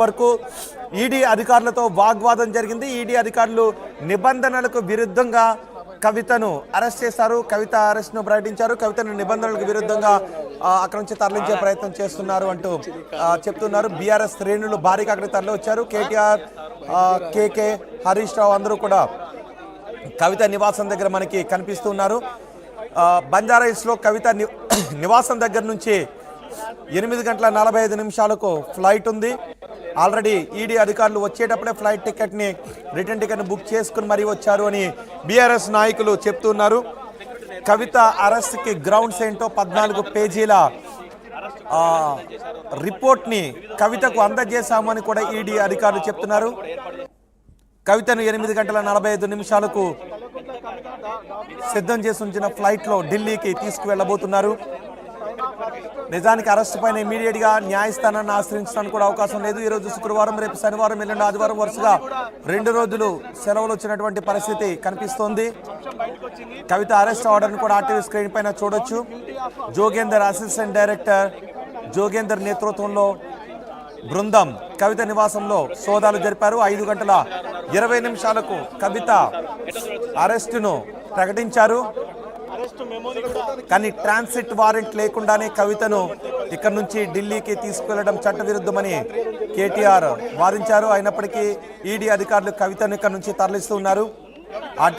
వరకు ఈడీ అధికారులతో వాగ్వాదం జరిగింది. ఈడీ అధికారులు నిబంధనలకు విరుద్ధంగా కవితను అరెస్ట్ చేశారు. కవిత అరెస్ట్ను ప్రకటించారు. కవితను నిబంధనలకు విరుద్ధంగా అక్కడి నుంచి తరలించే ప్రయత్నం చేస్తున్నారు అంటూ చెప్తున్నారు. బీఆర్ఎస్ శ్రేణులు భారీగా అక్కడికి తరలి వచ్చారు. కేటీఆర్, కేకే, హరీష్ రావు అందరూ కూడా కవిత నివాసం దగ్గర మనకి కనిపిస్తున్నారు. బంజారాహిల్స్లో కవిత నివాసం దగ్గర నుంచి 8:45 ఫ్లైట్ ఉంది. ఆల్రెడీ ఈడీ అధికారులు వచ్చేటప్పుడే ఫ్లైట్ టికెట్ని, రిటర్న్ టికెట్ని బుక్ చేసుకుని మరీ వచ్చారు అని బీఆర్ఎస్ నాయకులు చెప్తున్నారు. కవిత అరెస్ట్కి గ్రౌండ్స్ ఏంటో 14 పేజీల రిపోర్ట్ని కవితకు అందజేశామని కూడా ఈడీ అధికారులు చెప్తున్నారు. కవితను 8:45 సిద్ధం చేసి ఉంచిన ఫ్లైట్లో ఢిల్లీకి తీసుకువెళ్ళబోతున్నారు. నిజానికి అరెస్ట్ పైన ఇమీడియట్గా న్యాయస్థానాన్ని ఆశ్రయించడానికి కూడా అవకాశం లేదు. ఈరోజు శుక్రవారం, రేపు శనివారం, ఎల్లుండి ఆదివారం వరుసగా 2 రోజులు సెలవులు వచ్చినటువంటి పరిస్థితి కనిపిస్తోంది. కవిత అరెస్ట్ ఆర్డర్ను కూడా ఆర్టీవీ స్క్రీన్ పైన చూడొచ్చు. జోగేందర్, అసిస్టెంట్ డైరెక్టర్ జోగేందర్ నేతృత్వంలో బృందం కవిత నివాసంలో సోదాలు జరిపారు. 5:20 కవిత అరెస్టును ప్రకటించారు. కానీ ట్రాన్సిట్ వారెంట్ లేకుండానే కవితను ఇక్కడ నుంచి ఢిల్లీకి తీసుకువెళ్లడం చట్టవిరుద్ధమని కేటీఆర్ వాదించారు. అయినప్పటికీ ఈడీ అధికారులు కవితను ఇక్కడ నుంచి తరలిస్తున్నారు.